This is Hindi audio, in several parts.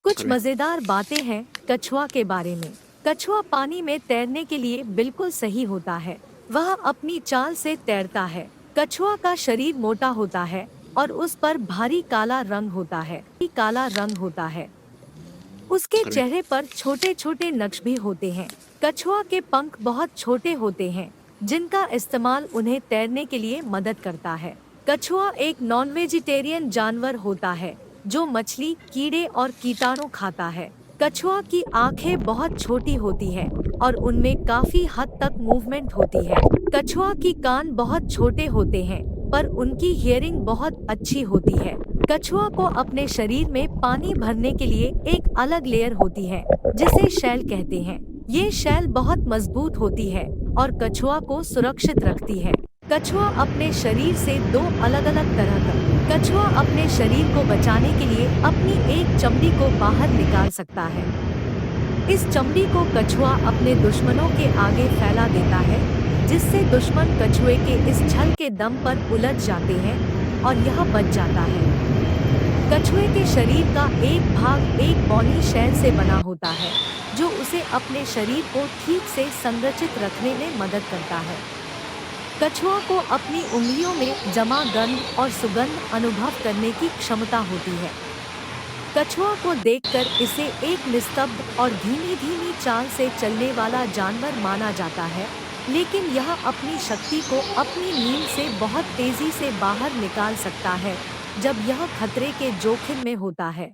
कुछ अरे! मजेदार बातें हैं कछुआ के बारे में। कछुआ पानी में तैरने के लिए बिल्कुल सही होता है। वह अपनी चाल से तैरता है। कछुआ का शरीर मोटा होता है और उस पर भारी काला रंग होता है। उसके अरे! चेहरे पर छोटे छोटे नक्श भी होते हैं। कछुआ के पंख बहुत छोटे होते हैं, जिनका इस्तेमाल उन्हें तैरने के लिए मदद करता है। कछुआ एक नॉन वेजिटेरियन जानवर होता है, जो मछली, कीड़े और कीटाणु खाता है। कछुआ की आंखें बहुत छोटी होती है और उनमें काफी हद तक मूवमेंट होती है। कछुआ की कान बहुत छोटे होते हैं, पर उनकी हियरिंग बहुत अच्छी होती है। कछुआ को अपने शरीर में पानी भरने के लिए एक अलग लेयर होती है, जिसे शैल कहते हैं। ये शैल बहुत मजबूत होती है और कछुआ को सुरक्षित रखती है। कछुआ अपने शरीर से दो अलग अलग तरह का कछुआ अपने शरीर को बचाने के लिए अपनी एक चमड़ी को बाहर निकाल सकता है। इस चमड़ी को कछुआ अपने दुश्मनों के आगे फैला देता है, जिससे दुश्मन कछुए के इस छल के दम पर उलझ जाते हैं और यह बच जाता है। कछुए के शरीर का एक भाग एक बॉनी शैल से बना होता है, जो उसे अपने शरीर को ठीक से संरचित रखने में मदद करता है। कछुआ को अपनी उंगलियों में जमा गंध और सुगंध अनुभव करने की क्षमता होती है। कछुआ को देखकर इसे एक निस्तब्ध और धीमी धीमी चाल से चलने वाला जानवर माना जाता है, लेकिन यह अपनी शक्ति को अपनी नींद से बहुत तेजी से बाहर निकाल सकता है, जब यह खतरे के जोखिम में होता है।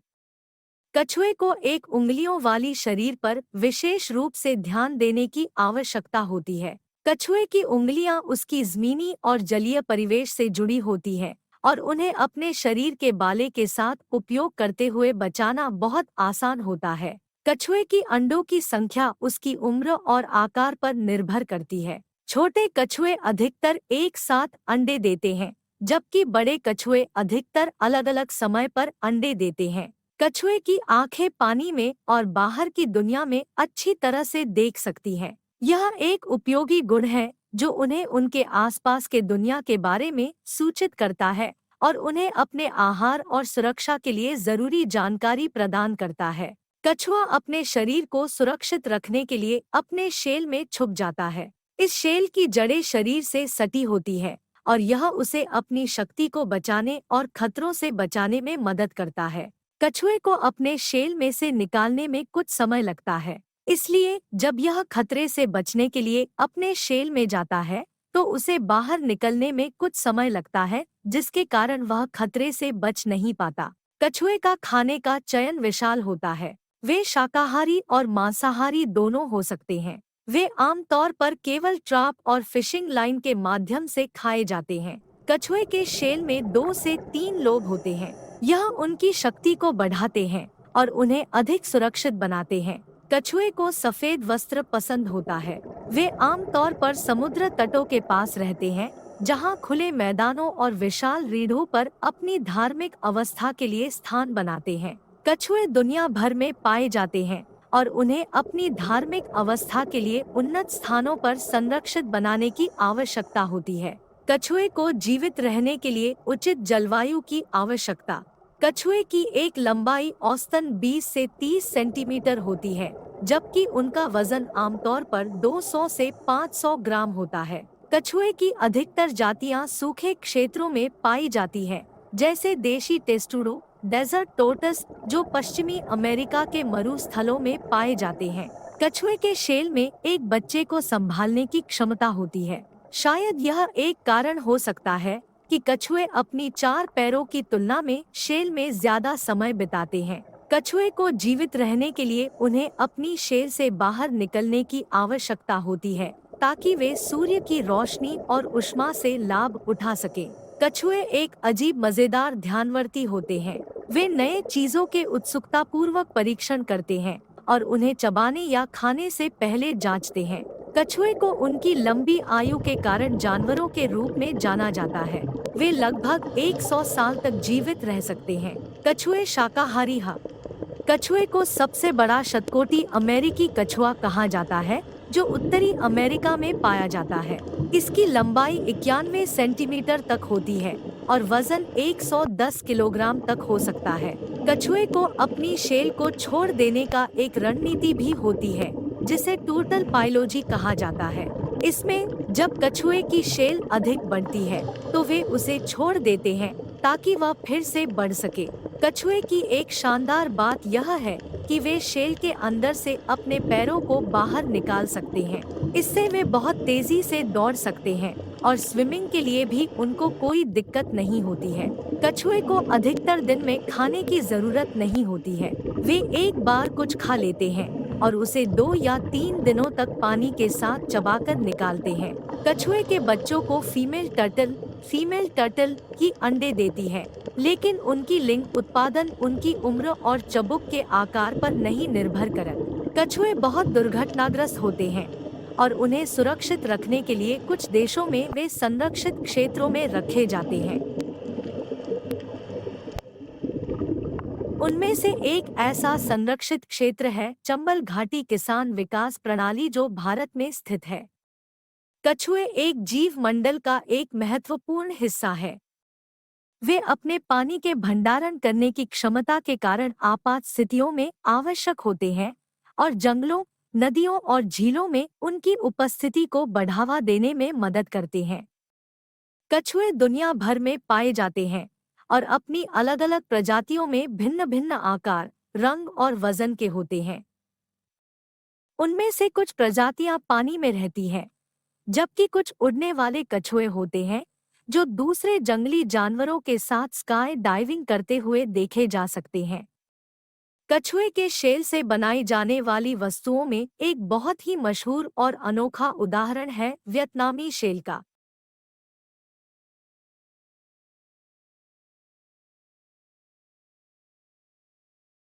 कछुए को एक उंगलियों वाली शरीर पर विशेष रूप से ध्यान देने की आवश्यकता होती है। कछुए की उंगलियां उसकी जमीनी और जलीय परिवेश से जुड़ी होती हैं और उन्हें अपने शरीर के बाले के साथ उपयोग करते हुए बचाना बहुत आसान होता है। कछुए की अंडों की संख्या उसकी उम्र और आकार पर निर्भर करती है। छोटे कछुए अधिकतर एक साथ अंडे देते हैं, जबकि बड़े कछुए अधिकतर अलग-अलग समय पर अंडे देते हैं। कछुए की आंखें पानी में और बाहर की दुनिया में अच्छी तरह से देख सकती हैं। यह एक उपयोगी गुण है, जो उन्हें उनके आसपास के दुनिया के बारे में सूचित करता है और उन्हें अपने आहार और सुरक्षा के लिए जरूरी जानकारी प्रदान करता है। कछुआ अपने शरीर को सुरक्षित रखने के लिए अपने शेल में छुप जाता है। इस शेल की जड़ें शरीर से सटी होती है और यह उसे अपनी शक्ति को बचाने और खतरों से बचाने में मदद करता है। कछुए को अपने शेल में से निकालने में कुछ समय लगता है, इसलिए जब यह खतरे से बचने के लिए अपने शेल में जाता है, तो उसे बाहर निकलने में कुछ समय लगता है, जिसके कारण वह खतरे से बच नहीं पाता। कछुए का खाने का चयन विशाल होता है। वे शाकाहारी और मांसाहारी दोनों हो सकते हैं। वे आमतौर पर केवल ट्रैप और फिशिंग लाइन के माध्यम से खाए जाते हैं। कछुए के शेल में 2 से 3 लोब होते हैं। यह उनकी शक्ति को बढ़ाते हैं और उन्हें अधिक सुरक्षित बनाते हैं। कछुए को सफेद वस्त्र पसंद होता है। वे आमतौर पर समुद्र तटों के पास रहते हैं, जहां खुले मैदानों और विशाल रीढ़ों पर अपनी धार्मिक अवस्था के लिए स्थान बनाते हैं। कछुए दुनिया भर में पाए जाते हैं और उन्हें अपनी धार्मिक अवस्था के लिए उन्नत स्थानों पर संरक्षित बनाने की आवश्यकता होती है। कछुए को जीवित रहने के लिए उचित जलवायु की आवश्यकता। कछुए की एक लंबाई औसतन 20 से 30 सेंटीमीटर होती है, जबकि उनका वजन आमतौर पर 200 से 500 ग्राम होता है। कछुए की अधिकतर जातियां सूखे क्षेत्रों में पाई जाती हैं, जैसे देशी टेस्टुडो, डेजर्ट टोर्टस, जो पश्चिमी अमेरिका के मरुस्थलों में पाए जाते हैं। कछुए के शेल में एक बच्चे को संभालने की क्षमता होती है। शायद यह एक कारण हो सकता है कि कछुए अपनी 4 पैरों की तुलना में शेल में ज्यादा समय बिताते हैं। कछुए को जीवित रहने के लिए उन्हें अपनी शेल से बाहर निकलने की आवश्यकता होती है, ताकि वे सूर्य की रोशनी और ऊष्मा से लाभ उठा सकें। कछुए एक अजीब मजेदार ध्यानवर्ती होते हैं। वे नए चीजों के उत्सुकता पूर्वक परीक्षण करते हैं और उन्हें चबाने या खाने से पहले जांचते हैं। कछुए को उनकी लंबी आयु के कारण जानवरों के रूप में जाना जाता है। वे लगभग 100 साल तक जीवित रह सकते हैं। कछुए शाकाहारी हैं। कछुए को सबसे बड़ा शतकोटी अमेरिकी कछुआ कहा जाता है, जो उत्तरी अमेरिका में पाया जाता है। इसकी लंबाई 91 सेंटीमीटर तक होती है और वजन 110 किलोग्राम तक हो सकता है। कछुए को अपनी शेल को छोड़ देने का एक रणनीति भी होती है, जिसे टूटल पाइलोजी कहा जाता है। इसमें जब कछुए की शेल अधिक बढ़ती है तो वे उसे छोड़ देते हैं ताकि वह फिर से बढ़ सके। कछुए की एक शानदार बात यह है कि वे शेल के अंदर से अपने पैरों को बाहर निकाल सकते हैं। इससे वे बहुत तेजी से दौड़ सकते हैं और स्विमिंग के लिए भी उनको कोई दिक्कत नहीं होती है। कछुए को अधिकतर दिन में खाने की जरूरत नहीं होती है। वे एक बार कुछ खा लेते हैं और उसे 2 या 3 दिनों तक पानी के साथ चबाकर निकालते हैं। कछुए के बच्चों को फीमेल टर्टल ही अंडे देती है, लेकिन उनकी लिंग उत्पादन उनकी उम्र और चबुक के आकार पर नहीं निर्भर करता। कछुए बहुत दुर्घटनाग्रस्त होते हैं और उन्हें सुरक्षित रखने के लिए कुछ देशों में वे संरक्षित क्षेत्रों में रखे जाते हैं। उनमें से एक ऐसा संरक्षित क्षेत्र है चंबल घाटी किसान विकास प्रणाली, जो भारत में स्थित है। कछुए एक जीव मंडल का एक महत्वपूर्ण हिस्सा है। वे अपने पानी के भंडारण करने की क्षमता के कारण आपात स्थितियों में आवश्यक होते हैं और जंगलों, नदियों और झीलों में उनकी उपस्थिति को बढ़ावा देने में मदद करते हैं। कछुए दुनिया भर में पाए जाते हैं और अपनी अलग-अलग प्रजातियों में भिन्न-भिन्न आकार, रंग और वजन के होते हैं। उनमें से कुछ प्रजातियां पानी में रहती हैं, जबकि कुछ उड़ने वाले कछुए होते हैं जो दूसरे जंगली जानवरों के साथ स्काई डाइविंग करते हुए देखे जा सकते हैं। कछुए के शेल से बनाई जाने वाली वस्तुओं में एक बहुत ही मशहूर और अनोखा उदाहरण है वियतनामी शेल का।